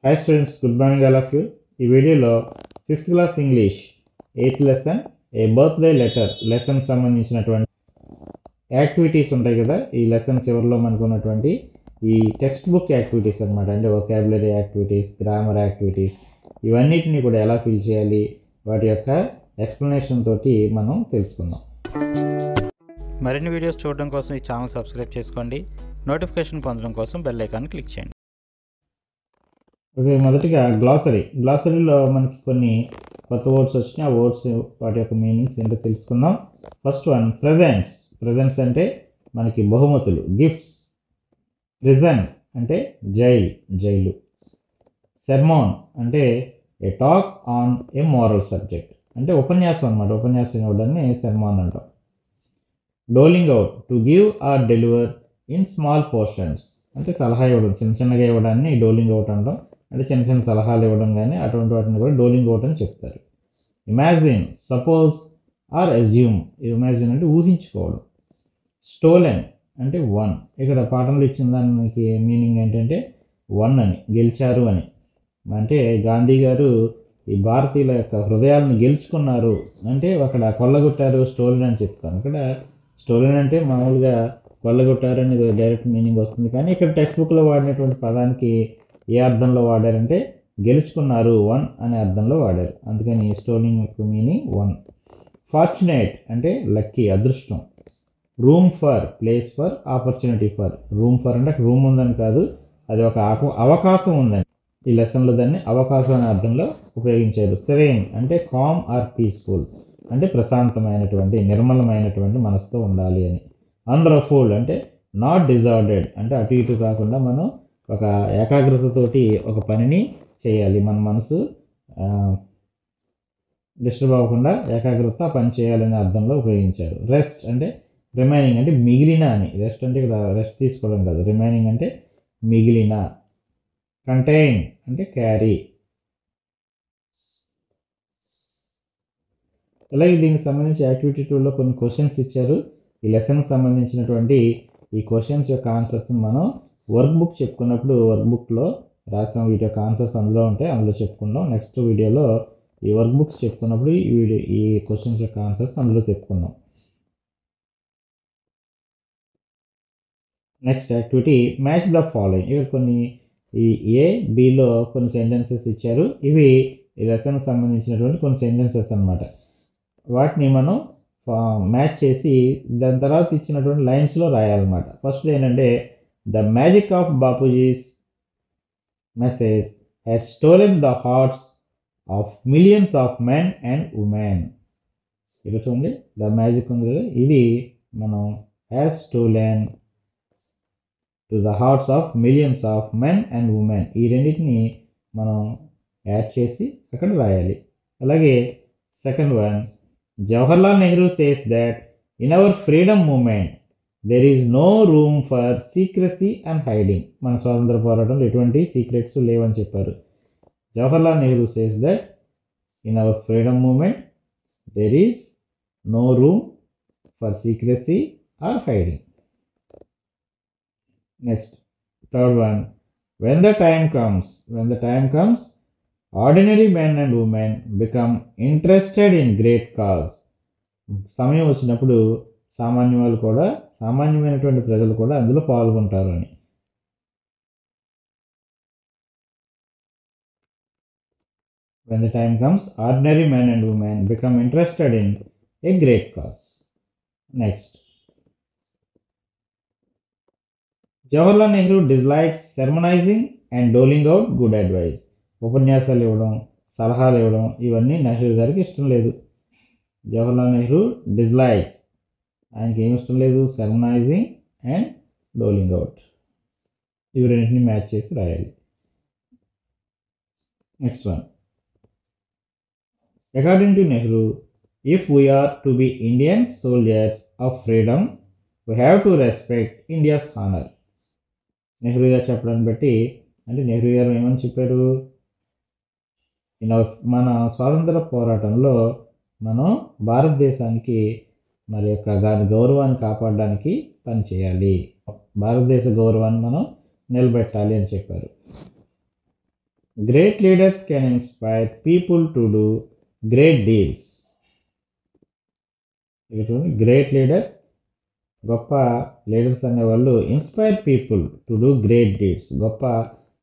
Hi students, good morning all of you. ఈ వీడియోలో 5th class English 8th lesson a birthday lesson సంబంధించినటువంటి activities ఉంటాయి కదా. ఈ లెసన్ చివరిలో మనకు ఉన్నటువంటి ఈ టెక్స్ట్ బుక్ యాక్టివిటీస్ అనమాట. అంటే వొకాబులరీ యాక్టివిటీస్, గ్రామర్ యాక్టివిటీస్, ఇవన్నిటిని కూడా ఎలా ఫిల్ చేయాలి, వాటి యొక్క ఎక్స్ప్లెనేషన్ తోటి మనం తెలుసుకుందాం. మరిన్ని వీడియోస్ చూడడం కోసం ఈ ఛానల్ సబ్స్క్రైబ్ చేసుకోండి. నోటిఫికేషన్ పొందడం కోసం బెల్ ఐకాన్ క్లిక్ చేయండి. ఓకే, మొదటిగా గ్లాసరీలో మనకి కొన్ని కొత్త వర్డ్స్ వచ్చినాయి. ఆ వర్డ్స్ వాటి యొక్క మీనింగ్స్ ఏంటో తెలుసుకుందాం. ఫస్ట్ వన్ ప్రెజెంట్స్ అంటే మనకి బహుమతులు, గిఫ్ట్స్. ప్రిజన్ అంటే జైలు. సెర్మోన్ అంటే a talk on a moral subject, అంటే ఉపన్యాసం అనమాట. ఉపన్యాసం ఇవ్వడాన్ని సెర్మోన్ అంటాం. Doling out, to give or deliver in small portions, అంటే సలహా ఇవ్వడం, చిన్నగా ఇవ్వడాన్ని డోలింగ్ అవుట్ అంటాం. అంటే చిన్న సలహాలు ఇవ్వడం కానీ అటువంటి వాటిని కూడా డోలింగ్ అవుట్ అని చెప్తారు. Imagine, suppose or assume, imagine అంటే ఊహించుకోవడం. స్టోలెన్ అంటే వన్. ఇక్కడ పాఠంలో ఇచ్చిన దానికి మీనింగ్ ఏంటంటే వన్ అని, గెలిచారు అని. అంటే గాంధీ గారు ఈ భారతీయుల యొక్క హృదయాలను గెలుచుకున్నారు అంటే అక్కడ కొల్లగొట్టారు, స్టోలెన్ అని చెప్తాను. ఇక్కడ స్టోలెన్ అంటే మామూలుగా కొల్లగొట్టారు అనేది డైరెక్ట్ మీనింగ్ వస్తుంది. కానీ ఇక్కడ టెక్స్ట్ బుక్లో వాడినటువంటి పదానికి ఏ అర్థంలో వాడారంటే గెలుచుకున్నారు, వన్ అనే అర్థంలో వాడారు. అందుకని స్టోలింగ్ యొక్క మీనింగ్ వన్. ఫార్చునేట్ అంటే లక్కీ, అదృష్టం. Room for, place for, opportunity for. Room for అంటే రూమ్ ఉందని కాదు, అది ఒక అవకాశం ఉందని. ఈ లెసన్లో దాన్ని అవకాశం అనే అర్థంలో ఉపయోగించారు. సెరెయిన్ అంటే కామ్ ఆర్ పీస్ఫుల్, అంటే ప్రశాంతమైనటువంటి, నిర్మలమైనటువంటి మనసుతో ఉండాలి అని. అన్రఫుల్డ్ అంటే నాట్ డిజార్డెడ్, అంటే అటు ఇటు కాకుండా మనం ఒక ఏకాగ్రతతోటి ఒక పనిని చేయాలి. మన మనసు డిస్టర్బ్ అవ్వకుండా ఏకాగ్రత పని చేయాలనే అర్థంలో ఉపయోగించారు. రెస్ట్ అంటే రిమైనింగ్, అంటే మిగిలిన అని. రెస్ట్ అంటే ఇక్కడ రెస్ట్ తీసుకోవడం కాదు, రిమైనింగ్ అంటే మిగిలిన. కంటైన్ అంటే క్యారీ. అలాగే దీనికి సంబంధించి యాక్టివిటీ 2లో కొన్ని క్వశ్చన్స్ ఇచ్చారు. ఈ లెసన్కి సంబంధించినటువంటి ఈ క్వశ్చన్స్ యొక్క ఆన్సర్స్ని మనం వర్క్ బుక్ చెప్పుకున్నప్పుడు వర్క్ బుక్లో రాసిన వీటి యొక్క ఆన్సర్స్ అందులో ఉంటాయి, అందులో చెప్పుకుందాం. నెక్స్ట్ వీడియోలో ఈ వర్క్ బుక్స్ చెప్పుకున్నప్పుడు ఈ క్వశ్చన్స్ యొక్క ఆన్సర్స్ అందులో చెప్పుకుందాం. Next activity match the following. ఇక్కడ కొన్ని ఈ ఏ బిలో కొన్ని సెంటెన్సెస్ ఇచ్చారు. ఇవి ఈ లెసన్కి సంబంధించినటువంటి కొన్ని సెంటెన్సెస్ అనమాట. వాటిని మనం మ్యాచ్ చేసి దాని తర్వాత ఇచ్చినటువంటి లైన్స్లో రాయాలన్నమాట. ఫస్ట్ ఏంటంటే the magic of Bapuji's message has stolen the hearts of millions of men and women. ఇక్కడ చూడండి, ద మ్యాజిక్ ఉంది కదా, ఇది మనం has stolen to the hearts of millions of men and women, ఈ రెండింటిని మనం యాడ్ చేసి అక్కడ రాయాలి. అలాగే second one, Jawaharlal Nehru says that in our freedom moment there is no room for secrecy and hiding. మన స్వాతంత్ర పోరాటంలో ఎటువంటి సీక్రెట్స్ లేవని చెప్పారు. Jawaharlal Nehru says that in our freedom moment there is no room for secrecy or hiding. Next third one, when the time comes ordinary men and women become interested in great cause. సమయం వచ్చినప్పుడు సామాన్యమైనటువంటి ప్రజలు కూడా అందులో పాల్గొంటారు అని. When the time comes ordinary men and women become interested in a great cause. Next, Jawaharlal Nehru dislikes sermonizing and doling out good advice. ఉపన్యాసాలు ఇవ్వడం, సలహాలు ఇవ్వడం, ఇవన్నీ నెహ్రూ గారికి ఇష్టం లేదు. జవహర్లాల్ నెహ్రూ డిస్లైక్స్, ఆయనకి ఏమి ఇష్టం లేదు, సెర్మనైజింగ్ అండ్ డోలింగ్ అవుట్. ఇవి రెండింటిని మ్యాచ్ చేసి రాయాలి. Next one, according to Nehru, if we are to be Indian soldiers of freedom we have to respect India's honour. Nehru గారు చెప్పడాన్ని బట్టి, అంటే నెహ్రూ గారు ఏమని చెప్పారు, మన స్వాతంత్ర పోరాటంలో మనం భారతదేశానికి మరి యొక్క దాని గౌరవాన్ని కాపాడడానికి పనిచేయాలి, భారతదేశ గౌరవాన్ని మనం నిలబెట్టాలి అని చెప్పారు. Great leaders can inspire people to do great deals. Great leaders, గొప్ప లీడర్స్ అనేవాళ్ళు inspire people to do great deeds, గొప్ప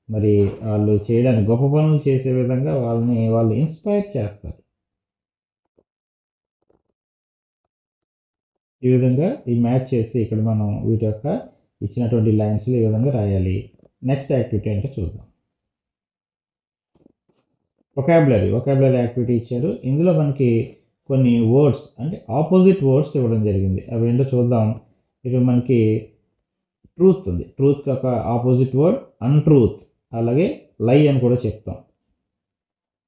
మరి వాళ్ళు చేయడానికి గొప్ప పనులు చేసే విధంగా వాళ్ళు ఇన్స్పైర్ చేస్తారు. ఈ విధంగా ఈ మ్యాచ్ చేసి ఇక్కడ మనం వీటి యొక్క ఇచ్చినటువంటి లైన్స్లో ఈ విధంగా రాయాలి. నెక్స్ట్ యాక్టివిటీ అంటే చూద్దాం. ఒకాబులరీ యాక్టివిటీ ఇచ్చారు. ఇందులో మనకి కొన్ని వర్డ్స్ అంటే ఆపోజిట్ వర్డ్స్ ఇవ్వడం జరిగింది. అవి ఏంటో చూద్దాం. ఇక్కడ మనకి ట్రూత్ ఉంది. ట్రూత్కి ఒక ఆపోజిట్ వర్డ్ అన్ట్రూత్, అలాగే లై అని కూడా చెప్తాం,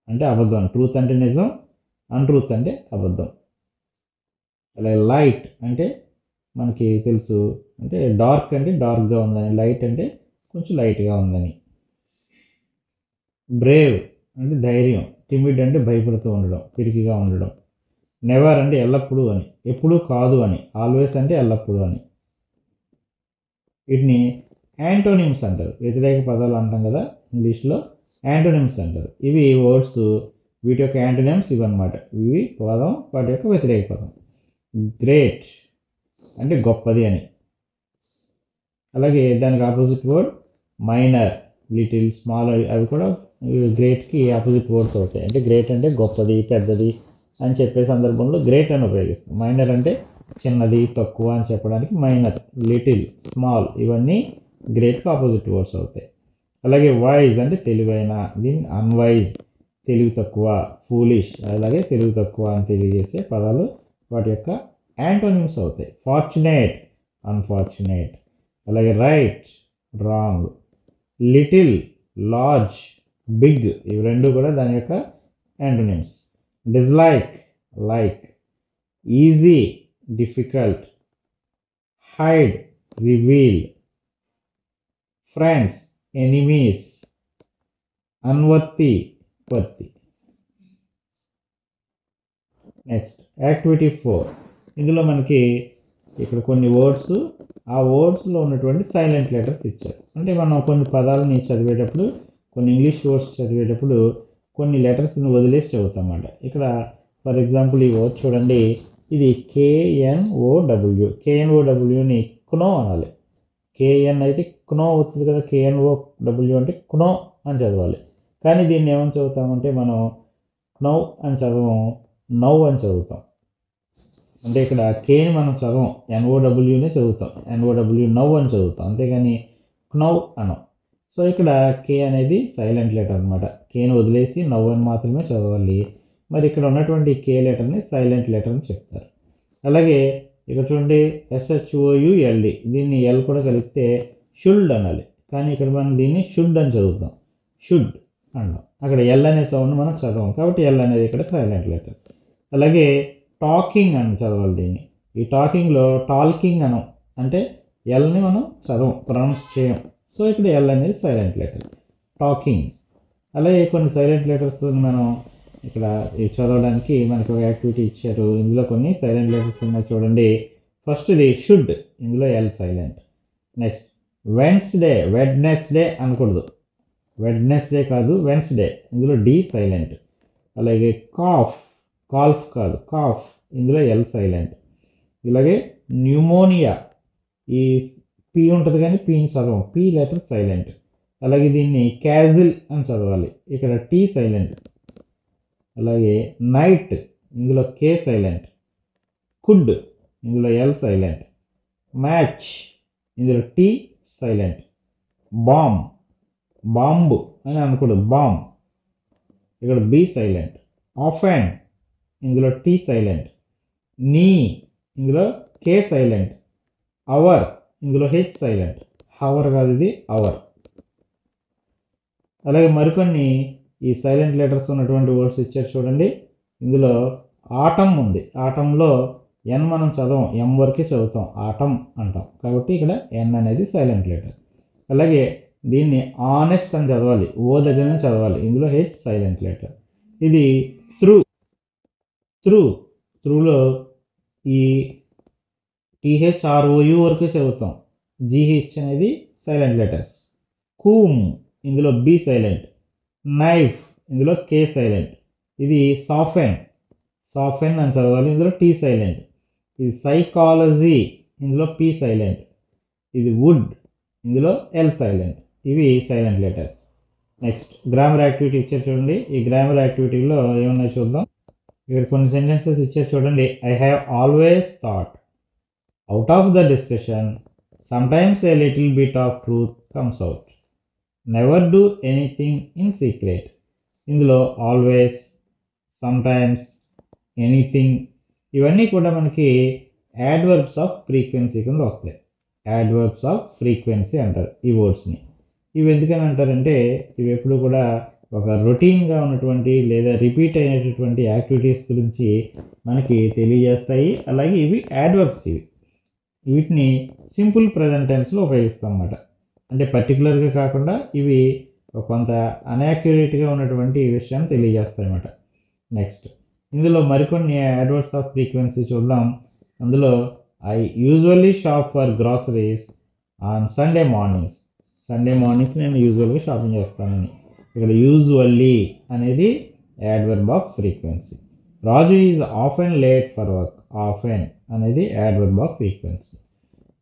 అంటే అబద్ధం. ట్రూత్ అంటే నిజం, అన్ట్రూత్ అంటే అబద్ధం. అలాగే లైట్ అంటే మనకి తెలుసు, అంటే డార్క్ అంటే డార్క్గా ఉందని, లైట్ అంటే కొంచెం లైట్గా ఉందని. బ్రేవ్ అంటే ధైర్యం, టిమిడ్ అంటే భయపడుతూ ఉండడం, పిరికిగా ఉండడం. నెవర్ అంటే ఎల్లప్పుడూ అని, ఎప్పుడూ కాదు అని, ఆల్వేస్ అంటే ఎల్లప్పుడూ అని. వీటిని యాంటోనిమ్స్ అంటారు, వ్యతిరేక పదాలు అంటాం కదా ఇంగ్లీష్లో, యాంటోనిమ్స్ అంటారు. ఇవి వర్డ్స్, వీటి యొక్క యాంటోనిమ్స్ ఇవన్నమాట. ఇవి పదం, వాటి యొక్క వ్యతిరేక పదం. గ్రేట్ అంటే గొప్పది అని, అలాగే దానికి opposite word minor, little, small, అవి కూడా గ్రేట్కి ఆపోజిట్ వర్డ్స్ అవుతాయి. అంటే గ్రేట్ అంటే గొప్పది, పెద్దది అని చెప్పే సందర్భంలో గ్రేట్ అని ఉపయోగిస్తాం. మైనర్ అంటే చిన్నది, తక్కువ అని చెప్పడానికి మైనర్, లిటిల్, స్మాల్, ఇవన్నీ గ్రేట్కి ఆపోజిట్ వర్డ్స్ అవుతాయి. అలాగే వైజ్ అంటే తెలివైన, దీన్ని అన్వైజ్, తెలివి తక్కువ, ఫూలిష్, అలాగే తెలివి తక్కువ అని తెలియజేసే పదాలు వాటి యొక్క యాంటోనిమ్స్ అవుతాయి. ఫార్చునేట్, అన్ఫార్చునేట్, అలాగే right, wrong, little, large, big, ఇవి రెండు కూడా దాని యొక్క antonyms. Dislike, like, easy, difficult, hide, reveal, friends, enemies, unworthy, worthy. Next activity 4. ఇందులో మనకి ఇక్కడ కొన్ని వర్డ్స్, ఆ వర్డ్స్లో ఉన్నటువంటి సైలెంట్ లెటర్స్ ఇచ్చారు. అంటే మనం కొన్ని పదాలని చదివేటప్పుడు, కొన్ని ఇంగ్లీష్ వర్డ్స్ చదివేటప్పుడు కొన్ని లెటర్స్ని వదిలేసి చదువుతామన్నమాట. ఇక్కడ ఫర్ ఎగ్జాంపుల్ ఈ వర్డ్ చూడండి, ఇది KNOW. KNOWని క్నో అనాలి. KN అయితే క్నో అవుతుంది కదా, KNOW అంటే క్నో అని చదవాలి. కానీ దీన్ని ఏమని చదువుతామంటే మనం క్నౌ అని చదవం, నౌ అని చదువుతాం. అంటే ఇక్కడ కేని మనం చదవం, NOWనే చదువుతాం, NOW నౌ అని చదువుతాం, అంతేగాని క్నౌ అనం. సో ఇక్కడ కే అనేది సైలెంట్ లెటర్ అనమాట. కేని వదిలేసి నౌ అని మాత్రమే చదవాలి. మరి ఇక్కడ ఉన్నటువంటి కే లెటర్ని సైలెంట్ లెటర్ అని చెప్తారు. అలాగే ఇక్కడ చూడండి SHOULD, దీన్ని ఎల్ కూడా కలిపితే షుల్డ్ అనాలి. కానీ ఇక్కడ మనం దీన్ని షుడ్ అని చదువుతాం, షుడ్ అన్నాం. అక్కడ ఎల్ అనే సౌండ్ మనం చదవం, కాబట్టి ఎల్ అనేది ఇక్కడ సైలెంట్ లెటర్. అలాగే టాకింగ్ అని చదవాలి దీన్ని. ఈ టాకింగ్లో టాల్కింగ్ అనం, అంటే ఎల్ని మనం చదవం, ప్రొనౌన్స్ చేయం. సో ఇక్కడ ఎల్ అనేది సైలెంట్ లెటర్, టాకింగ్. అలాగే కొన్ని సైలెంట్ లెటర్స్ మనం ఇక్కడ చదవడానికి మనకు ఒక యాక్టివిటీ ఇచ్చారు. ఇందులో కొన్ని సైలెంట్ లెటర్స్ ఉన్నాయి చూడండి. ఫస్ట్ ఇది షుడ్, ఇందులో ఎల్ సైలెంట్. నెక్స్ట్ వెడ్నెస్డే అనకూడదు, వెడ్నెస్డే కాదు వెన్స్డే, ఇందులో డి సైలెంట్. అలాగే కాల్ఫ్ కాదు కాఫ్, ఇందులో ఎల్ సైలెంట్. ఇలాగే న్యూమోనియా, ఈ పి ఉంటుంది కానీ పిని చదవం, పి లెటర్ సైలెంట్. అలాగే దీన్ని క్యాజిల్ అని చదవాలి, ఇక్కడ టీ సైలెంట్. అలాగే నైట్, ఇందులో కే సైలెంట్. కుడ్, ఇందులో ఎల్ సైలెంట్. మ్యాచ్, ఇందులో టీ సైలెంట్. బాంబు అని అనకూడదు, బాంబ్, ఇక్కడ బి సైలెంట్. ఆఫెన్, ఇందులో టీ సైలెంట్. నీ, ఇందులో కే సైలెంట్. అవర్, ఇందులో హెచ్ సైలెంట్. హవర్ కాదు, ఇది అవర్. అలాగే మరికొన్ని ఈ సైలెంట్ లెటర్స్ ఉన్నటువంటి వర్డ్స్ ఇచ్చారు చూడండి. ఇందులో ఆటం ఉంది, ఆటంలో ఎన్ మనం చదవం, ఎం వరకే చదువుతాం, ఆటం అంటాం, కాబట్టి ఇక్కడ ఎన్ అనేది సైలెంట్ లెటర్. అలాగే దీన్ని ఆనెస్ట్ అని చదవాలి, ఓ దగ్గరనే చదవాలి, ఇందులో హెచ్ సైలెంట్ లెటర్. ఇది త్రూలో ఈ THROU వరకే చదువుతాం, GH అనేది సైలెంట్ లెటర్స్. కూమ్, ఇందులో బి సైలెంట్. నైఫ్, ఇందులో కే సైలెంట్. ఇది సాఫెన్ అని చదవాలి, ఇందులో టీ సైలెంట్. ఇది సైకాలజీ, ఇందులో పీ సైలెంట్. ఇది వుడ్, ఇందులో ఎల్ సైలెంట్. ఇవి silent letters. Next grammar activity ఇచ్చారు చూడండి. ఈ గ్రామర్ యాక్టివిటీలో ఏమన్నాయో చూద్దాం. ఇక్కడ కొన్ని సెంటెన్సెస్ ఇచ్చారు చూడండి. I have always thought, out of the discussion sometimes a little bit of truth comes out, never do anything in secret. ఇందులో ఆల్వేస్, సమ్టైమ్స్, ఎనీథింగ్ ఇవన్నీ కూడా మనకి యాడ్వర్బ్స్ ఆఫ్ ఫ్రీక్వెన్సీ కింద వస్తాయి. యాడ్వర్బ్స్ ఆఫ్ ఫ్రీక్వెన్సీ అంటారు ఈ వర్డ్స్ని. ఇవి ఎందుకని అంటారంటే ఇవి ఎప్పుడు కూడా ఒక రొటీన్గా ఉన్నటువంటి లేదా రిపీట్ అయినటువంటి యాక్టివిటీస్ గురించి మనకి తెలియజేస్తాయి. అలాగే ఇవి యాడ్వర్బ్స్. వీటిని సింపుల్ ప్రెజెంట్ టెన్స్లో ఉపయోగిస్తాం అన్నమాట. అంటే పర్టికులర్గా కాకుండా ఇవి కొంత అన్యాక్యురేట్గా ఉన్నటువంటి విషయాన్ని తెలియజేస్తాయి అన్నమాట. నెక్స్ట్ ఇందులో మరికొన్ని యాడ్వర్బ్స్ ఆఫ్ ఫ్రీక్వెన్సీ చూద్దాం. అందులో I usually shop for groceries on Sunday mornings నేను యూజువల్గా షాపింగ్ చేస్తానని. ఇక్కడ యూజువల్లీ అనేది adverb of frequency. Raju is often late for work, often అనేది adverb of frequency.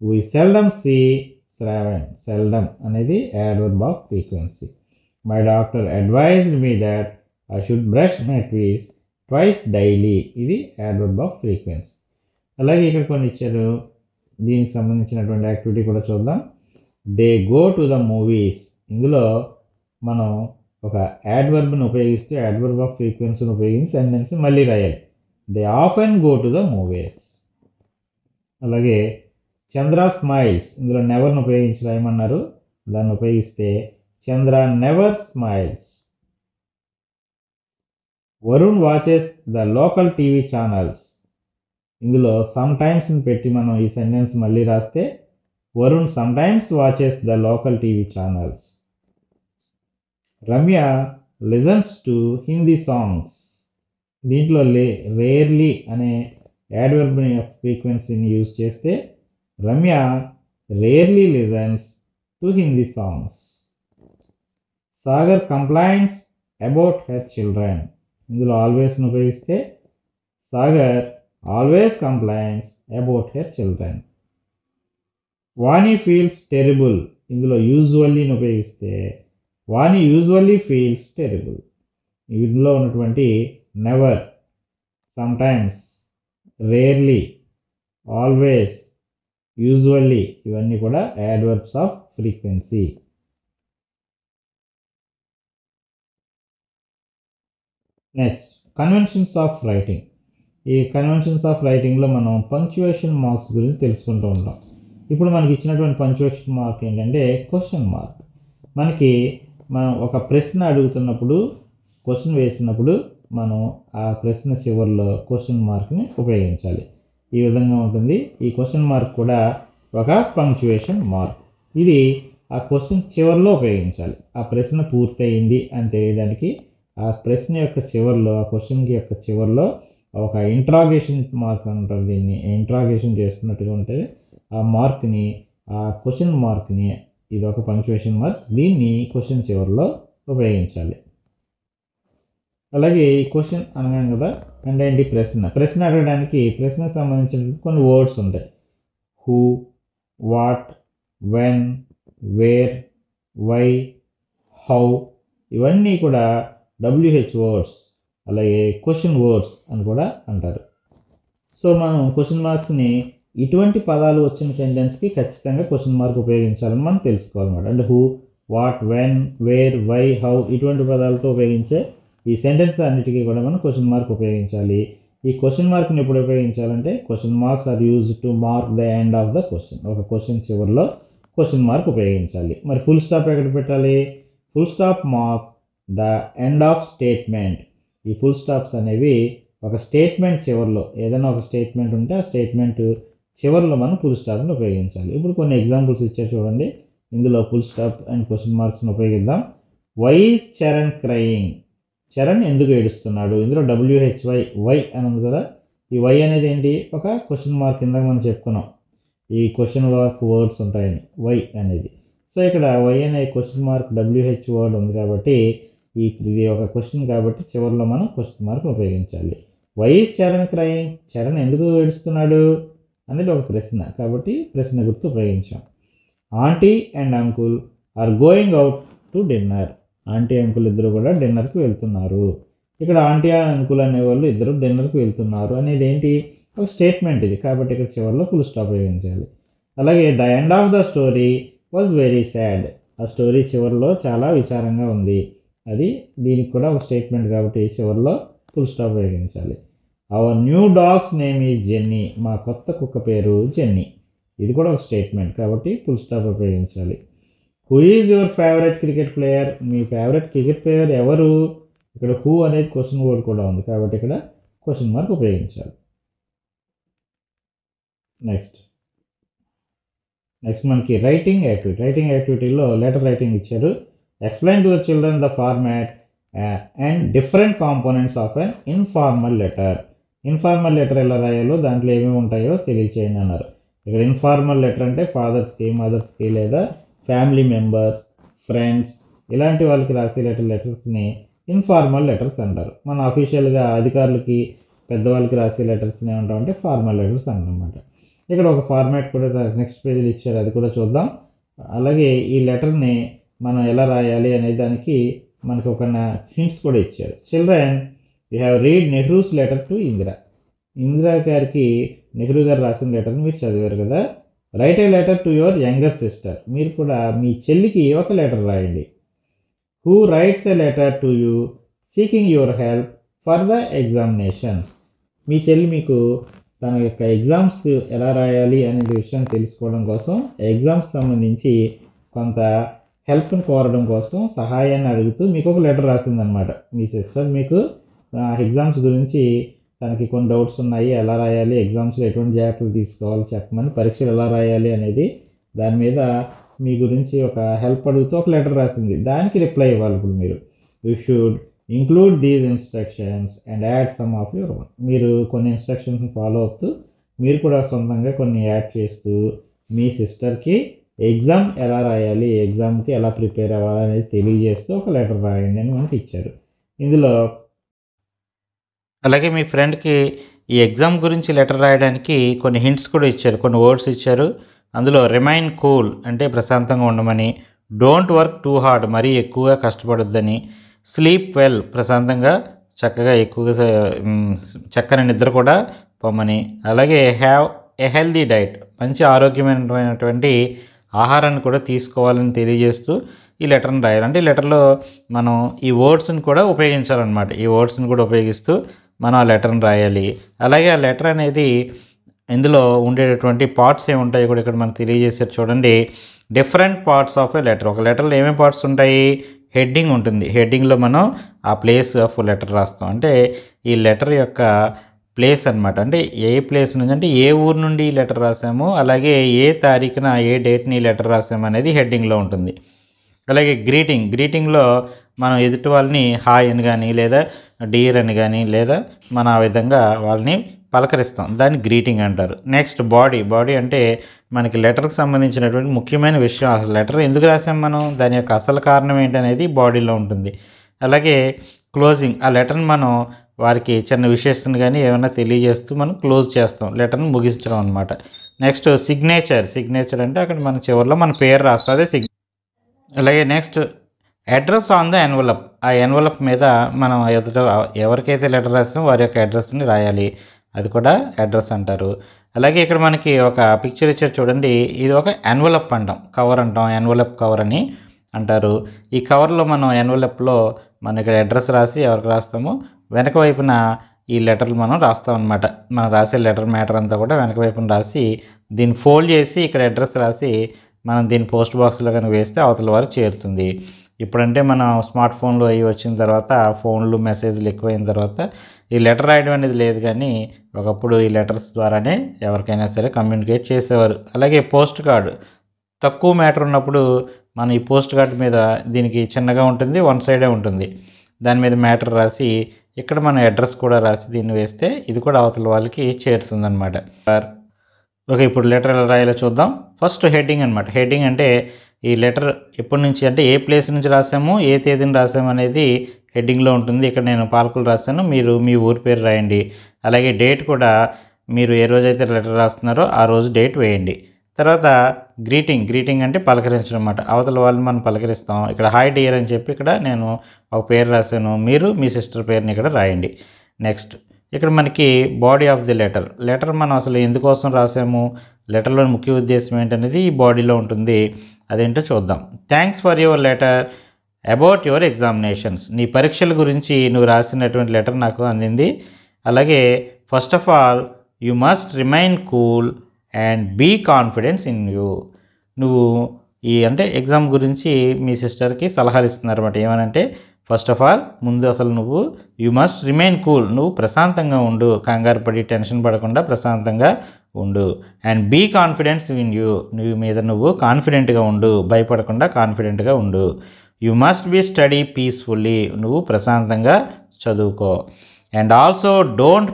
We seldom see Shravan, seldom అనేది adverb of frequency. My doctor advised me that I should brush my teeth twice daily, ఇది adverb of frequency. అలాగే ఇక్కడ కొన్ని ఇచ్చారు, దీనికి సంబంధించినటువంటి activity కూడా చూద్దాం. They go to the movies, ఇందులో మనం ఒక యాడ్వర్బ్ని ఉపయోగిస్తూ యాడ్వర్బ్ ఆఫ్ ఫ్రీక్వెన్సీని ఉపయోగించి సెంటెన్స్ మళ్ళీ రాయాలి. They often go to the movies. అలాగే చంద్ర స్మైల్స్, ఇందులో నెవర్ని ఉపయోగించి రాయమన్నారు. దాన్ని ఉపయోగిస్తే Chandra never smiles. Varun watches the local TV channels, ఇందులో సమ్ టైమ్స్ని పెట్టి మనం ఈ సెంటెన్స్ మళ్ళీ రాస్తే Varun sometimes watches the local TV channels. Ramya listens to Hindi songs, దీంట్లో రేర్లీ అనే యాడ్వర్బ్ని ఫ్రీక్వెన్సీని యూజ్ చేస్తే Ramya rarely listens to Hindi songs. Sagar complains about her children, ఇందులో ఆల్వేస్ని ఉపయోగిస్తే Sagar always complaints about her children. Vani feels terrible, ఇందులో యూజువల్లీని ఉపయోగిస్తే వాణి యూజువల్లీ ఫీల్స్ టెరిబుల్. ఇందులో ఉన్నటువంటి never, sometimes, rarely, always, usually ఇవన్నీ కూడా adverbs of frequency. Next conventions of writing. ఈ కన్వెన్షన్స్ ఆఫ్ రైటింగ్లో మనం పంక్చువేషన్ మార్క్స్ గురించి తెలుసుకుంటూ ఉంటాం. ఇప్పుడు మనకి ఇచ్చినటువంటి పంక్చువేషన్ మార్క్ ఏంటంటే క్వశ్చన్ మార్క్. మనం ఒక ప్రశ్న అడుగుతున్నప్పుడు, క్వశ్చన్ వేసినప్పుడు మనం ఆ ప్రశ్న చివరిలో క్వశ్చన్ మార్క్ని ఉపయోగించాలి. ఈ విధంగా ఉంటుంది. ఈ క్వశ్చన్ మార్క్ కూడా ఒక పంక్చువేషన్ మార్క్. ఇది ఆ క్వశ్చన్ చివరిలో ఉపయోగించాలి. ఆ ప్రశ్న పూర్తయింది అని తెలియడానికి ఆ ప్రశ్న యొక్క చివరిలో, ఆ క్వశ్చన్కి యొక్క చివరిలో ఒక ఇంట్రాగేషన్ మార్క్ అంటారు. దీన్ని ఇంట్రాగేషన్ చేస్తున్నట్టుగా ఉంటుంది. ఆ మార్క్ని, ఆ క్వశ్చన్ మార్క్ని, ఇది ఒక పంక్చువేషన్ మార్క్. దీన్ని క్వశ్చన్ చివరిలో ఉపయోగించాలి. అలాగే ఈ క్వశ్చన్ అనగానే కదా అంటే ఏంటి, ప్రశ్న అడగడానికి ప్రశ్నకు సంబంధించిన కొన్ని వర్డ్స్ ఉంటాయి. Who, what, when, where, why, how ఇవన్నీ కూడా WH వర్డ్స్, అలాగే క్వశ్చన్ వర్డ్స్ అని కూడా అంటారు. సో మనం క్వశ్చన్ మార్క్స్ని ఇటువంటి పదాలు వచ్చిన సెంటెన్స్కి ఖచ్చితంగా క్వశ్చన్ మార్క్ ఉపయోగించాలని మనం తెలుసుకోవాలన్నమాట. అంటే who, what, when, where, why, how ఇటువంటి పదాలతో ఉపయోగించే ఈ సెంటెన్స్ అన్నిటికీ కూడా మనం క్వశ్చన్ మార్క్ ఉపయోగించాలి. ఈ క్వశ్చన్ మార్క్ని ఎప్పుడు ఉపయోగించాలంటే question marks are use to mark the end of the question. ఒక క్వశ్చన్ చివరిలో క్వశ్చన్ మార్క్ ఉపయోగించాలి. మరి ఫుల్ స్టాప్ ఎక్కడ పెట్టాలి? Full stop mark the end of statement. ఈ ఫుల్ స్టాప్స్ అనేవి ఒక స్టేట్మెంట్ చివరిలో, ఏదైనా ఒక స్టేట్మెంట్ ఉంటే ఆ స్టేట్మెంట్ చివరిలో మనం ఫుల్ స్టాప్ని ఉపయోగించాలి. ఇప్పుడు కొన్ని ఎగ్జాంపుల్స్ ఇచ్చారు చూడండి. ఇందులో ఫుల్ స్టాప్ అండ్ క్వశ్చన్ మార్క్స్ని ఉపయోగిద్దాం. Why is Charan crying? Charan ఎందుకు ఏడుస్తున్నాడు? ఇందులో WHY, వై అని ఉంది కదా. ఈ వై అనేది ఏంటి? ఒక క్వశ్చన్ మార్క్ కింద మనం చెప్పుకున్నాం. ఈ క్వశ్చన్ మార్క్ వర్డ్స్ ఉంటాయని వై అనేది. సో ఇక్కడ వై అనే క్వశ్చన్ మార్క్ WH వర్డ్ ఉంది కాబట్టి ఇది ఒక క్వశ్చన్ కాబట్టి చివరిలో మనం క్వశ్చన్ మార్క్ ఉపయోగించాలి. Why is Charan crying? Charan ఎందుకు ఏడుస్తున్నాడు అనేది ఒక ప్రశ్న కాబట్టి ప్రశ్న గుర్తు ఉపయోగించాం. Aunty and uncle are going out to dinner. Aunty uncle ఇద్దరు కూడా డిన్నర్కి వెళ్తున్నారు. ఇక్కడ ఆంటీ అంకుల్ అనేవాళ్ళు ఇద్దరు డిన్నర్కి వెళ్తున్నారు అనేది ఏంటి? ఒక స్టేట్మెంట్ ఇది కాబట్టి ఇక్కడ చివరిలో ఫుల్ స్టాప్ ఉపయోగించాలి. అలాగే the end of the story was very sad. ఆ స్టోరీ చివరిలో చాలా విచారంగా ఉంది. అది దీనికి కూడా ఒక స్టేట్మెంట్ కాబట్టి చివరిలో ఫుల్ స్టాప్ ఉపయోగించాలి. Our new dogs name is jenny. మా కొత్త కుక్క పేరు జెన్నీ. ఇది కూడా ఒక స్టేట్మెంట్ కాబట్టి ఫుల్ స్టాప్ ఉపయోగించాలి. Who is your favourite cricket player? Me favourite cricket player ఎవరు? ఇక్కడ హూ అనేది క్వశ్చన్ వర్డ్ కూడా ఉంది కాబట్టి ఇక్కడ క్వశ్చన్ మార్క్ ఉపయోగించాలి. నెక్స్ట్ మనకి రైటింగ్ యాక్టివిటీలో లెటర్ రైటింగ్ ఇచ్చారు. Explain to the children the format and different components of an informal letter. Informal letter ఎలా రాయాలో దాంట్లో ఏమేమి ఉంటాయో తెలియచేయండి అన్నారు. ఇక్కడ ఇన్ఫార్మల్ లెటర్ అంటే ఫాదర్స్కి, మదర్స్కి లేదా ఫ్యామిలీ మెంబర్స్, ఫ్రెండ్స్ ఇలాంటి వాళ్ళకి రాసే లెటర్స్ని ఇన్ఫార్మల్ లెటర్స్ అంటారు. మన అఫీషియల్గా అధికారులకి, పెద్దవాళ్ళకి రాసే లెటర్స్ని ఏమంటామంటే ఫార్మల్ లెటర్స్ అంటారన్నమాట. ఇక్కడ ఒక ఫార్మాట్ కూడా నెక్స్ట్ పేజీలో ఇచ్చారు, అది కూడా చూద్దాం. అలాగే ఈ లెటర్ని మనం ఎలా రాయాలి అనే దానికి మనకు ఒక హింట్స్ కూడా ఇచ్చారు. Children, you have read Nehru's letter to Indira. Indira గారికి నెహ్రూ గారు రాసిన లెటర్ని మీరు చదివారు కదా. Write a letter to your younger sister. మీరు కూడా మీ చెల్లికి ఒక లెటర్ రాయండి. Who writes a letter to you seeking your help for the examinations. మీ చెల్లి మీకు తన యొక్క ఎగ్జామ్స్ ఎలా రాయాలి అనే విషయం తెలుసుకోవడం కోసం, ఎగ్జామ్స్ సంబంధించి కొంత హెల్ప్ని కోరడం కోసం, సహాయాన్ని అడుగుతూ మీకు ఒక లెటర్ రాసిందనమాట. మీ సిస్టర్ మీకు ఎగ్జామ్స్ గురించి తనకి కొన్ని డౌట్స్ ఉన్నాయి, ఎలా రాయాలి, ఎగ్జామ్స్లో ఎటువంటి జాగ్రత్తలు తీసుకోవాలి చెప్పమని, పరీక్షలు ఎలా రాయాలి అనేది దాని మీద మీ గురించి ఒక హెల్ప్ అడుగుతూ ఒక లెటర్ రాసింది. దానికి రిప్లై ఇవ్వాలి. ఇప్పుడు మీరు you should include these instructions and add some of your own. మీరు కొన్ని ఇన్స్ట్రక్షన్స్ని ఫాలో అవుతూ మీరు కూడా సొంతంగా కొన్ని యాడ్ చేస్తూ మీ సిస్టర్కి ఎగ్జామ్ ఎలా రాయాలి, ఎగ్జామ్కి ఎలా ప్రిపేర్ అవ్వాలి అనేది తెలియజేస్తూ ఒక లెటర్ రాయండి అని మనకి ఇచ్చారు. ఇందులో అలాగే మీ ఫ్రెండ్కి ఈ ఎగ్జామ్ గురించి లెటర్ రాయడానికి కొన్ని హింట్స్ కూడా ఇచ్చారు, కొన్ని వర్డ్స్ ఇచ్చారు. అందులో రిమైన్ కూల్ అంటే ప్రశాంతంగా ఉండమని, డోంట్ వర్క్ టూ హార్డ్ మరీ ఎక్కువగా కష్టపడొద్దని, స్లీప్ వెల్ ప్రశాంతంగా చక్కగా ఎక్కువగా చక్కని నిద్ర కూడా పొమ్మని, అలాగే హ్యావ్ ఏ హెల్దీ డైట్ మంచి ఆరోగ్యమైనటువంటి ఆహారాన్ని కూడా తీసుకోవాలని తెలియజేస్తూ ఈ లెటర్ని రాయాలి. అంటే ఈ లెటర్లో మనం ఈ వర్డ్స్ని కూడా ఉపయోగించాలన్నమాట. ఈ వర్డ్స్ని కూడా ఉపయోగిస్తూ మనం ఆ లెటర్ని రాయాలి. అలాగే ఆ లెటర్ అనేది ఇందులో ఉండేటటువంటి పార్ట్స్ ఏముంటాయి కూడా ఇక్కడ మనకు తెలియజేసారు చూడండి. Different parts of A letter. ఒక లెటర్లో ఏమేమి పార్ట్స్ ఉంటాయి? హెడ్డింగ్ ఉంటుంది. హెడ్డింగ్లో మనం ఆ ప్లేస్ ఆఫ్ లెటర్ రాస్తాం. అంటే ఈ లెటర్ యొక్క ప్లేస్ అనమాట. అంటే ఏ ప్లేస్ నుంచి, అంటే ఏ ఊరు నుండి ఈ లెటర్ రాసాము, అలాగే ఏ తారీఖున ఏ డేట్ని లెటర్ రాసాము అనేది హెడ్డింగ్లో ఉంటుంది. అలాగే గ్రీటింగ్లో మనం ఎదుటి వాళ్ళని హాయ్ అని కానీ లేదా డియర్ అని కానీ లేదా మనం ఆ విధంగా వాళ్ళని పలకరిస్తాం, దాన్ని గ్రీటింగ్ అంటారు. నెక్స్ట్ బాడీ అంటే మనకి లెటర్కి సంబంధించినటువంటి ముఖ్యమైన విషయం, అసలు లెటర్ ఎందుకు రాసాం మనం, దాని యొక్క అసలు కారణం ఏంటనేది బాడీలో ఉంటుంది. అలాగే క్లోజింగ్, ఆ లెటర్ని మనం వారికి చిన్న విశేషాన్ని కానీ ఏమైనా తెలియజేస్తూ మనం క్లోజ్ చేస్తాం, లెటర్ని ముగించడం అనమాట. నెక్స్ట్ సిగ్నేచర్ అంటే అక్కడ మన చివరిలో మన పేరు రాస్తాం, అదే అలాగే next address on the envelope. ఆ ఎన్వలప్ మీద మనం ఎవరికైతే లెటర్ రాస్తామో వారి యొక్క అడ్రస్ని రాయాలి, అది కూడా అడ్రస్ అంటారు. అలాగే ఇక్కడ మనకి ఒక పిక్చర్ ఇచ్చారు చూడండి, ఇది ఒక ఎన్వలప్ అంటాం, కవర్ అంటాం, ఎన్వలప్ కవర్ అని అంటారు. ఈ కవర్లో మనం ఎన్వలప్లో మనం ఇక్కడ అడ్రస్ రాసి ఎవరికి రాస్తామో వెనక వైపున ఈ లెటర్లు మనం రాస్తాం అనమాట. మనం రాసే లెటర్ మ్యాటర్ అంతా కూడా వెనక వైపున రాసి దీన్ని ఫోల్డ్ చేసి ఇక్కడ అడ్రస్ రాసి మనం దీన్ని పోస్ట్ బాక్స్లో కనుక వేస్తే అవతల వారు చేరుతుంది. ఇప్పుడంటే మనం స్మార్ట్ ఫోన్లు అవి వచ్చిన తర్వాత ఫోన్లు మెసేజ్లు ఎక్కువైన తర్వాత ఈ లెటర్ రాయడం అనేది లేదు, కానీ ఒకప్పుడు ఈ లెటర్స్ ద్వారానే ఎవరికైనా సరే కమ్యూనికేట్ చేసేవారు. అలాగే పోస్ట్ కార్డు, తక్కువ మ్యాటర్ ఉన్నప్పుడు మనం ఈ పోస్ట్ కార్డు మీద దీనికి చిన్నగా ఉంటుంది, వన్ సైడే ఉంటుంది, దాని మీద మ్యాటర్ రాసి ఇక్కడ మన అడ్రస్ కూడా రాసి దీన్ని వేస్తే ఇది కూడా అవతల వాళ్ళకి చేరుతుందన్నమాట. ఓకే, ఇప్పుడు లెటర్ ఎలా రాయాలో చూద్దాం. ఫస్ట్ హెడ్డింగ్ అనమాట. హెడ్డింగ్ అంటే ఈ లెటర్ ఎప్పటి నుంచి అంటే ఏ ప్లేస్ నుంచి రాసాము, ఏ తేదీని రాసాము అనేది హెడ్డింగ్లో ఉంటుంది. ఇక్కడ నేను పాలకులు రాశాను, మీరు మీ ఊరి పేరు రాయండి. అలాగే డేట్ కూడా మీరు ఏ రోజైతే లెటర్ రాస్తున్నారో ఆ రోజు డేట్ వేయండి. తర్వాత గ్రీటింగ్ అంటే పలకరించడం అన్నమాట. అవతల వాళ్ళని మనం పలకరిస్తాం. ఇక్కడ హాయ్ డియర్ అని చెప్పి ఇక్కడ నేను ఒక పేరు రాశాను, మీరు మీ సిస్టర్ పేరుని ఇక్కడ రాయండి. నెక్స్ట్ ఇక్కడ మనకి బాడీ ఆఫ్ ది లెటర్ మనం అసలు ఎందుకోసం రాసాము, లెటర్లోని ముఖ్య ఉద్దేశం ఏంటనేది ఈ బాడీలో ఉంటుంది. అదేంటో చూద్దాం. Thanks for your letter about your examinations. నీ పరీక్షల గురించి నువ్వు రాసినటువంటి లెటర్ నాకు అందింది. అలాగే first of all you must remain cool and be confidence in you. నువ్వు అంటే ఎగ్జామ్ గురించి మీ సిస్టర్కి సలహాలు ఇస్తున్నారన్నమాట. ఏమనంటే ఫస్ట్ ఆఫ్ ఆల్ ముందు అసలు నువ్వు యు మస్ట్ రిమైన్ కూల్, నువ్వు ప్రశాంతంగా ఉండు, కంగారు పడి టెన్షన్ పడకుండా ప్రశాంతంగా ఉండు. And be confidence in you, నువ్వు మీద నువ్వు కాన్ఫిడెంట్గా ఉండు, భయపడకుండా కాన్ఫిడెంట్గా ఉండు. You must be study peacefully, నువ్వు ప్రశాంతంగా చదువుకో. And also don't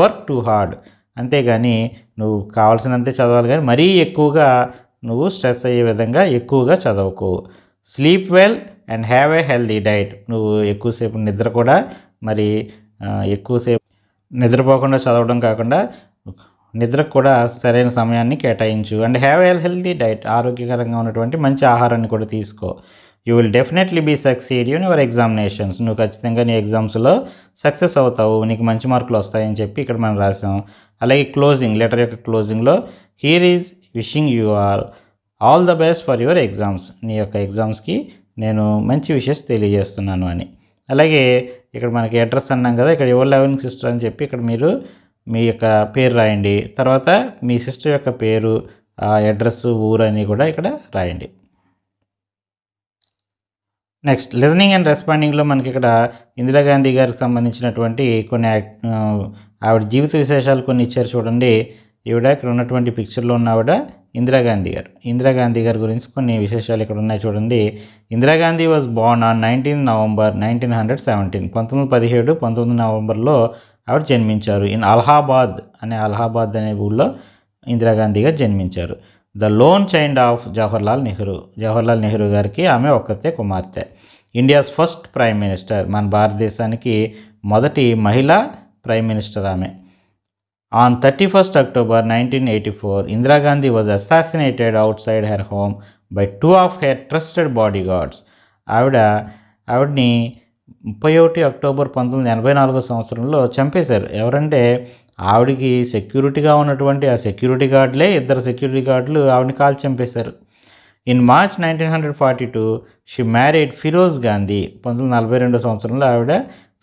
work too hard, అంతేగాని నువ్వు కావాల్సినంతే చదవాలి కానీ మరీ ఎక్కువగా నువ్వు స్ట్రెస్ అయ్యే విధంగా ఎక్కువగా చదవకు. Sleep well and have a healthy diet, నువ్వు ఎక్కువసేపు నిద్ర కూడా మరి ఎక్కువసేపు నిద్రపోకుండా చదవడం కాకుండా నిద్రకు కూడా సరైన సమయాన్ని కేటాయించు. And have a healthy diet, ఆరోగ్యకరంగా ఉన్నటువంటి మంచి ఆహారాన్ని కూడా తీసుకో. You will definitely be succeed in your examinations, నువ్వు ఖచ్చితంగా నీ ఎగ్జామ్స్లో సక్సెస్ అవుతావు, నీకు మంచి మార్కులు వస్తాయని చెప్పి ఇక్కడ మనం రాసాం. అలాగే లెటర్ యొక్క క్లోజింగ్లో here is wishing you all the best for your exams, నీ యొక్క ఎగ్జామ్స్కి నేను మంచి విషెస్ తెలియజేస్తున్నాను అని. అలాగే ఇక్కడ మనకి అడ్రస్ అన్నాం కదా, ఇక్కడ యువర్ లవింగ్ సిస్టర్ అని చెప్పి ఇక్కడ మీరు మీ యొక్క పేరు రాయండి. తర్వాత మీ సిస్టర్ యొక్క పేరు, అడ్రస్, ఊరు అని కూడా ఇక్కడ రాయండి. నెక్స్ట్ లిజనింగ్ అండ్ రెస్పాండింగ్లో మనకి ఇక్కడ ఇందిరాగాంధీ గారికి సంబంధించినటువంటి కొన్ని ఆవిడ జీవిత విశేషాలు కొన్ని ఇచ్చారు చూడండి. ఈవిడ ఇక్కడ ఉన్నటువంటి పిక్చర్లో ఉన్న ఆవిడ ఇందిరాగాంధీ గారి గురించి కొన్ని విశేషాలు ఇక్కడ ఉన్నాయి చూడండి. Indira Gandhi was Born on 19 November 1917, 1917 నవంబర్లో ఆవిడ జన్మించారు. ఇన్ అలహాబాద్ అనే ఊళ్ళో ఇందిరాగాంధీ గారు జన్మించారు. The loan child of Jawaharlal Nehru గారికి ఆమె ఒక్కతే కుమార్తె. ఇండియాస్ ఫస్ట్ ప్రైమ్ మినిస్టర్, మన భారతదేశానికి మొదటి మహిళా ప్రైమ్ మినిస్టర్ ఆమె. On 31st October 1984, Indira Gandhi was assassinated out side her home by 2 of her trusted bodyguards. ఆవిడని 31 అక్టోబర్ 1984 సంవత్సరంలో చంపేశారు. ఎవరంటే ఆవిడికి సెక్యూరిటీగా ఉన్నటువంటి ఆ సెక్యూరిటీ గార్డులే, 2 సెక్యూరిటీ గార్డులు ఆవిడని కాల్చి చంపేశారు. In March 1942 she married Feroze Gandhi. 1942 సంవత్సరంలో ఆవిడ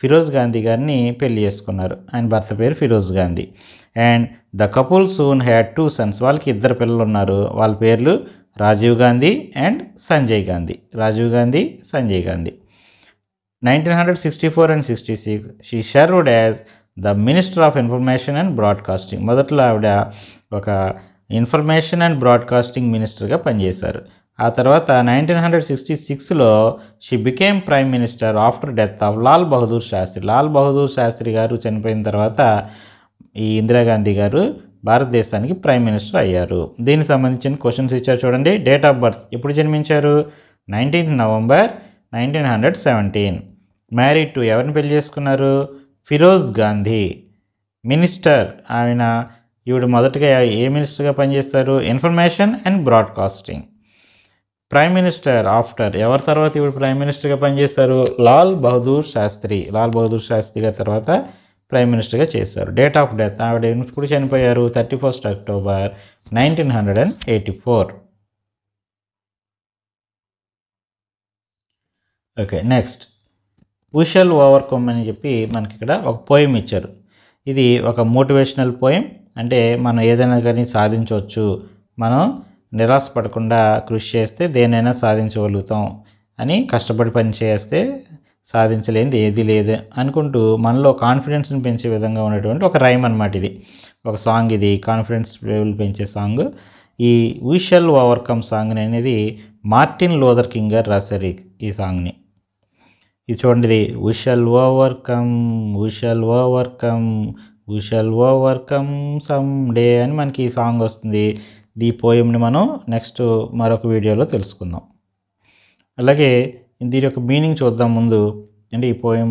ఫిరోజ్ గాంధీ గారిని పెళ్లి చేసుకున్నారు. ఆయన భర్త పేరు Feroze Gandhi. And the couple soon had 2 sons, వాళ్ళకి 2 పిల్లలు ఉన్నారు. వాళ్ళ పేర్లు Rajiv Gandhi and Sanjay Gandhi. 1964 and 66 she served as the minister of information and broadcasting. మొదట్లో ఆవిడ ఒక ఇన్ఫర్మేషన్ అండ్ బ్రాడ్కాస్టింగ్ మినిస్టర్గా పనిచేశారు. ఆ తర్వాత 1966లో she became prime minister after death of Lal Bahadur Shastri garu చనిపోయిన తర్వాత ఈ ఇందిరాగాంధీ గారు భారతదేశానికి ప్రైమ్ మినిస్టర్ అయ్యారు. దీనికి సంబంధించిన క్వశ్చన్స్ ఇచ్చారు చూడండి. డేట్ ఆఫ్ బర్త్, ఎప్పుడు జన్మించారు? 19 నవంబర్ 1917. మ్యారీడ్ టు, ఎవరిని పెళ్లి చేసుకున్నారు? ఫిరోజ్ గాంధీ. మినిస్టర్, ఈవిడ మొదటగా ఏ మినిస్టర్గా పనిచేస్తారు? Information and broadcasting. Prime minister after, ఎవరి తర్వాత ఈవిడ ప్రైమ్ మినిస్టర్గా పనిచేస్తారు? లాల్ బహదూర్ శాస్త్రి గారి తర్వాత ప్రైమ్ మినిస్టర్గా చేశారు. డేట్ ఆఫ్ డెత్, ఆవిడ ఎప్పుడు చనిపోయారు? 31st October 1984. Okay, next we shall overcome అని చెప్పి మనకి ఇక్కడ ఒక పోయం ఇచ్చారు. ఇది ఒక మోటివేషనల్ పోయం. అంటే మనం ఏదైనా కానీ సాధించవచ్చు, మనం నిరాశపడకుండా కృషి చేస్తే దేనైనా సాధించగలుగుతాం అని, కష్టపడి పని చేస్తే సాధించలేనిది ఏది లేదు అనుకుంటూ మనలో కాన్ఫిడెన్స్ని పెంచే విధంగా ఉన్నటువంటి ఒక రైమ్ అన్నమాట. ఇది ఒక సాంగ్, ఇది కాన్ఫిడెన్స్ లెవెల్ పెంచే సాంగ్. ఈ వీ షల్ ఓవర్కమ్ సాంగ్ అనేది మార్టిన్ లూథర్ కింగ్ గారు రాశారు ఈ సాంగ్ని. ఇది చూడండి, ఇది we shall overcome some day అని మనకి ఈ సాంగ్ వస్తుంది. ఈ పోయంని మనం నెక్స్ట్ మరొక వీడియోలో తెలుసుకుందాం. అలాగే దీని యొక్క మీనింగ్ చూద్దాం ముందు. అంటే ఈ poem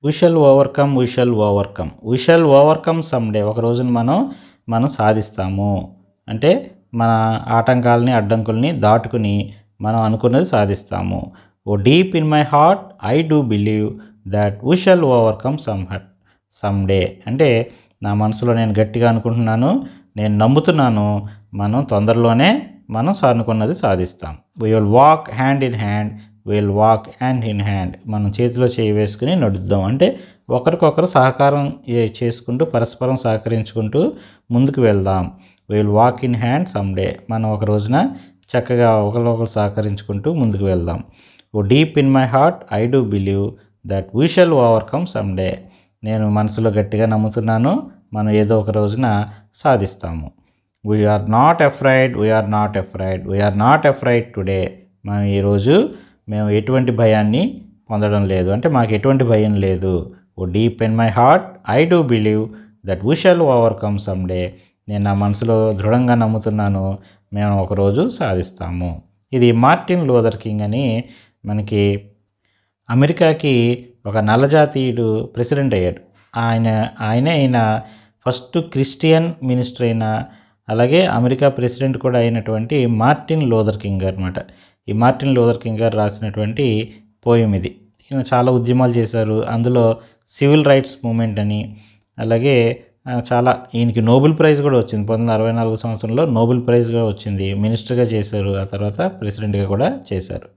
we shall overcome, we shall overcome, we shall overcome someday. ఒక రోజున మనం సాధిస్తాము. అంటే మన ఆటంకాలని అడ్డంకుల్ని దాటుకుని మనం అనుకున్నది సాధిస్తాము. Oh deep in my heart I do believe that we shall overcome someday. అంటే నా మనసులో నేను గట్టిగా అనుకుంటున్నాను, నేను నమ్ముతున్నాను, మనం తొందరలోనే మనం అనుకున్నది సాధిస్తాం. We will walk hand in hand, will walk hand in hand. మనం చేతిలో చేయి వేసుకుని నడుద్దాం. అంటే ఒకరికొకరు సహకారం చేసుకుంటూ పరస్పరం సహకరించుకుంటూ ముందుకు వెళ్దాం. Will walk in hand someday. మనం ఒక రోజున చక్కగా ఒకరికొకరు సహకరించుకుంటూ ముందుకు వెళ్దాం. Oh deep in my heart I do believe that we shall overcome someday. నేను మనసులో గట్టిగా నమ్ముతున్నాను, మనం ఏదో ఒక రోజున సాధిస్తాము. We are not afraid, we are not afraid, we are not afraid today. మనం ఈరోజు మేము ఎటువంటి భయాన్ని పొందడం లేదు, అంటే మాకు ఎటువంటి భయం లేదు. Oh deep in my heart I do believe that we shall overcome someday. నేను నా మనసులో దృఢంగా నమ్ముతున్నాను, మేము ఒకరోజు సాధిస్తాము. ఇది మార్టిన్ లూథర్ కింగ్ అని మనకి అమెరికాకి ఒక నల్లజాతీయుడు ప్రెసిడెంట్ అయ్యాడు. ఆయన ఫస్ట్ క్రిస్టియన్ మినిస్టర్ అయిన, అలాగే అమెరికా ప్రెసిడెంట్ కూడా అయినటువంటి మార్టిన్ లూథర్ కింగ్ అనమాట. ఈ మార్టిన్ లూథర్ కింగ్ గారు రాసినటువంటి పోయం ఇది. ఈయన చాలా ఉద్యమాలు చేశారు. అందులో సివిల్ రైట్స్ మూమెంట్ అని, అలాగే చాలా ఈయనకి నోబెల్ ప్రైజ్ కూడా వచ్చింది. 1964 సంవత్సరంలో నోబెల్ ప్రైజ్ కూడా వచ్చింది. మినిస్టర్గా చేశారు, ఆ తర్వాత ప్రెసిడెంట్గా కూడా చేశారు.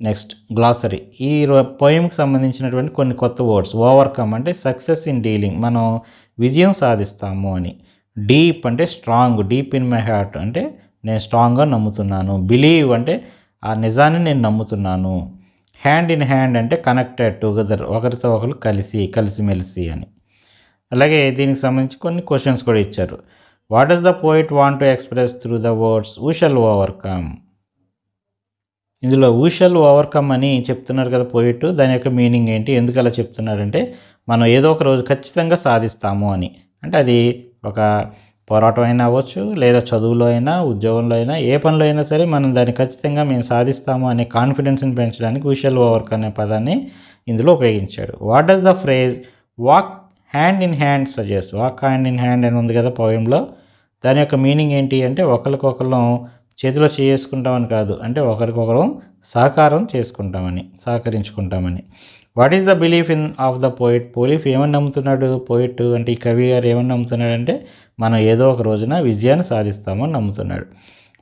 Next glossary. ఈ పోయంకి సంబంధించినటువంటి కొన్ని కొత్త వర్డ్స్. ఓవర్కమ్ అంటే సక్సెస్ ఇన్ డీలింగ్, మనం విజయం సాధిస్తాము అని. డీప్ అంటే strong, deep in my heart అంటే నేను స్ట్రాంగ్గా నమ్ముతున్నాను. బిలీవ్ అంటే ఆ నిజాన్ని నేను నమ్ముతున్నాను. హ్యాండ్ ఇన్ హ్యాండ్ అంటే కనెక్టెడ్ టుగెదర్, ఒకరితో ఒకరు కలిసిమెలిసి అని. అలాగే దీనికి సంబంధించి కొన్ని క్వశ్చన్స్ కూడా ఇచ్చారు. What does the poet want to express through the words we shall overcome. ఇందులో వీ షల్ ఓవర్కమ్ అని చెప్తున్నారు కదా పోయిట్, దాని యొక్క మీనింగ్ ఏంటి, ఎందుకు అలా చెప్తున్నారంటే మనం ఏదో ఒక రోజు ఖచ్చితంగా సాధిస్తాము అని. అంటే అది ఒక పోరాటం అయినా అవ్వచ్చు, లేదా చదువులో అయినా, ఉద్యోగంలో అయినా, ఏ పనిలో అయినా సరే మనం దాన్ని ఖచ్చితంగా మేము సాధిస్తాము అనే కాన్ఫిడెన్స్ని పెంచడానికి వీ షల్ ఓవర్కమ్ అనే పదాన్ని ఇందులో ఉపయోగించాడు. What does the phrase walk hand in hand suggest. Walk hand in hand అని ఉంది కదా పోయంలో, దాని యొక్క మీనింగ్ ఏంటి అంటే ఒకరికొకరు చేతిలో చేసుకుంటామని కాదు, అంటే ఒకరికొకరు సహకరించుకుంటామని. What is the belief in of the poet. Belief ఏమని నమ్ముతున్నాడు పోయిట్ అంటే, ఈ కవి గారు ఏమని నమ్ముతున్నాడు అంటే మనం ఏదో ఒక రోజున విజయాన్ని సాధిస్తామని నమ్ముతున్నాడు.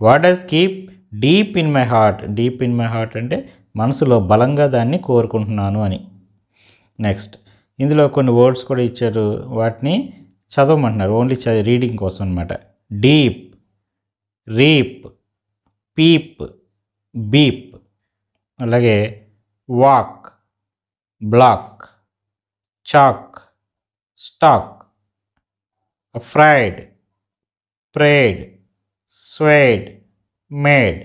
What does keep deep in my heart. Deep in my heart అంటే మనసులో బలంగా దాన్ని కోరుకుంటున్నాను అని. నెక్స్ట్ ఇందులో కొన్ని వర్డ్స్ కూడా ఇచ్చారు, వాటిని చదవమంటున్నారు, ఓన్లీ రీడింగ్ కోసం అనమాట. డీప్, రీప్, పీప్, బీప్, అలాగే walk, black, chalk, stack, afraid, prayed, swayed, made.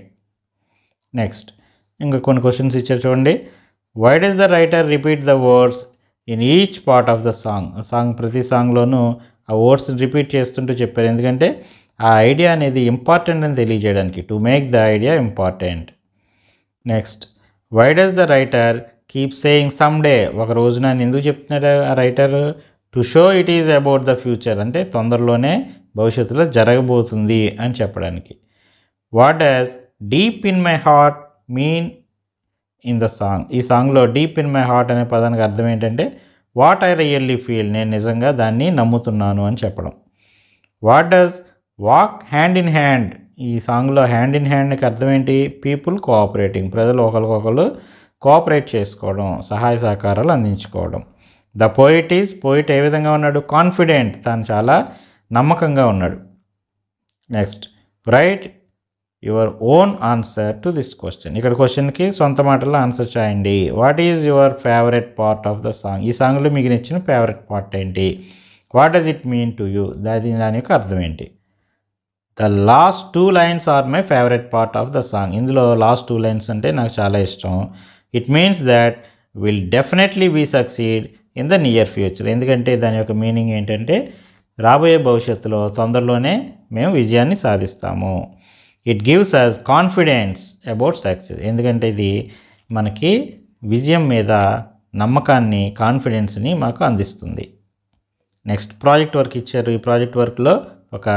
Next ఇంకా కొన్ని క్వశ్చన్స్ ఇచ్చారు చూడండి. Why does the writer repeat the words in each part of the song. ప్రతి సాంగ్లోనూ ఆ వర్డ్స్ రిపీట్ చేస్తుంటూ చెప్పారు, ఎందుకంటే ఆ ఐడియా అనేది ఇంపార్టెంట్ అని తెలియజేయడానికి, to make the idea important. Next why does the writer keep saying someday. ఒక రోజున ఎందుకు చెప్తున్నాడు ఆ writer, to show it is about the future, అంటే తొందరలోనే భవిష్యత్తులో జరగబోతుంది అని చెప్పడానికి. What does deep in my heart mean in the song. ఈ సాంగ్లో డీప్ ఇన్ మై హార్ట్ అనే పదానికి అర్థం ఏంటంటే వాట్ ఐ రియల్లీ ఫీల్, నేను నిజంగా దాన్ని నమ్ముతున్నాను అని చెప్పడం. What does walk hand in hand. ఈ సాంగ్లో హ్యాండ్ ఇన్ హ్యాండ్కి అర్థం ఏంటి, పీపుల్ కోఆపరేటింగ్, ప్రజలు ఒకరికొకరు కోఆపరేట్ చేసుకోవడం, సహాయ సహకారాలు అందించుకోవడం. ద పోయిట్ ఏ విధంగా ఉన్నాడు, కాన్ఫిడెంట్, తాను చాలా నమ్మకంగా ఉన్నాడు. Next write your own answer to this question. ఇక్కడ క్వశ్చన్కి సొంత మాటల్లో ఆన్సర్ చేయండి. What is your favourite part of the song. ఈ సాంగ్లో మీకు నచ్చిన ఫేవరెట్ పార్ట్ ఏంటి. What does it mean to you, దాని యొక్క అర్థం ఏంటి. The last 2 lines are my favourite part of the song. ఇందులో లాస్ట్ 2 lines అంటే నాకు చాలా ఇష్టం. It means that will definitely be succeed in the near future. ఎందుకంటే దాని యొక్క మీనింగ్ ఏంటంటే రాబోయే భవిష్యత్తులో తొందరలోనే మేము విజయాన్ని సాధిస్తాము. It gives us confidence about success. ఎందుకంటే ఇది మనకి విజయం మీద నమ్మకాన్ని, కాన్ఫిడెన్స్ని మాకు అందిస్తుంది. నెక్స్ట్ ప్రాజెక్ట్ వర్క్ ఇచ్చారు. ఈ ప్రాజెక్ట్ వర్క్లో ఒక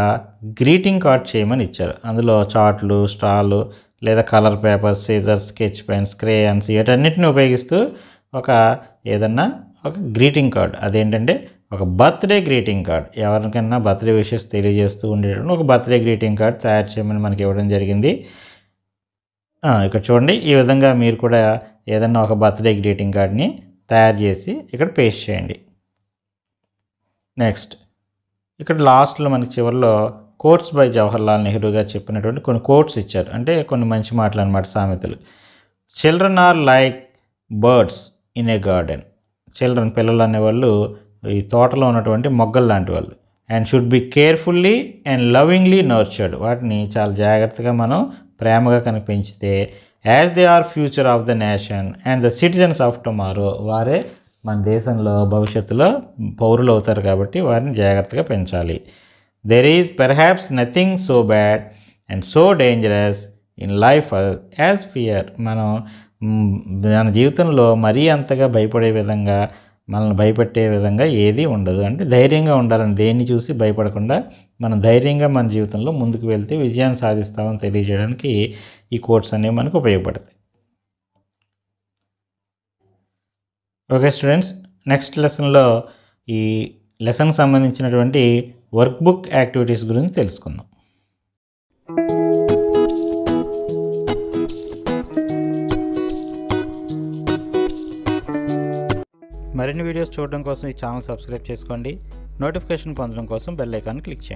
గ్రీటింగ్ కార్డ్ చేయమని ఇచ్చారు. అందులో చార్ట్లు, స్ట్రాలు లేదా colour papers, scissors, sketch pens, crayons వీటన్నిటిని ఉపయోగిస్తూ ఏదన్నా ఒక గ్రీటింగ్ కార్డ్, అదేంటంటే ఒక బర్త్డే గ్రీటింగ్ కార్డ్, ఎవరికైనా బర్త్డే విషెస్ తెలియజేస్తూ ఉండేటప్పుడు ఒక బర్త్డే గ్రీటింగ్ కార్డ్ తయారు చేయమని మనకి ఇవ్వడం జరిగింది. ఇక్కడ చూడండి, ఈ విధంగా మీరు కూడా ఏదన్నా ఒక బర్త్డే గ్రీటింగ్ కార్డ్ని తయారు చేసి ఇక్కడ పేస్ట్ చేయండి. నెక్స్ట్ ఇక్కడ లాస్ట్లో మనకి చివరిలో కోట్స్ బై జవహర్లాల్ నెహ్రూ గారు చెప్పినటువంటి కొన్ని కోట్స్ ఇచ్చారు. అంటే కొన్ని మంచి మాటలు అన్నమాట, సామెతలు. Children are like birds in a garden. Children, పిల్లలు అనేవాళ్ళు ఈ తోటలో ఉన్నటువంటి మొగ్గలు లాంటి వాళ్ళు. And should be carefully and lovingly nurtured. వాటిని చాలా జాగ్రత్తగా మనం ప్రేమగా కనుక పెంచితే, as they are future of the nation and the citizens of tomorrow, వారే మన దేశంలో భవిష్యత్తులో పౌరులు అవుతారు కాబట్టి వారిని జాగ్రత్తగా పెంచాలి. There is perhaps nothing so bad and so dangerous in life as fear. మన జీవితంలో మరీ అంతగా భయపడే విధంగా, మనల్ని భయపెట్టే విధంగా ఏది ఉండదు. అంటే ధైర్యంగా ఉండాలని, దేన్ని చూసి భయపడకుండా మనం ధైర్యంగా మన జీవితంలో ముందుకు వెళ్తే విజయాన్ని సాధిస్తామని తెలియజేయడానికి ఈ కోట్స్ అనేవి మనకు ఉపయోగపడతాయి. ఓకే స్టూడెంట్స్, నెక్స్ట్ లెసన్లో ఈ లెసన్కి సంబంధించినటువంటి వర్క్ బుక్ యాక్టివిటీస్ గురించి తెలుసుకుందాం. మరిన్ని వీడియోస్ చూడడం కోసం ఈ ఛానల్ సబ్స్క్రైబ్ చేసుకోండి. నోటిఫికేషన్ పొందడం కోసం బెల్ ఐకాన్ క్లిక్ చేయండి.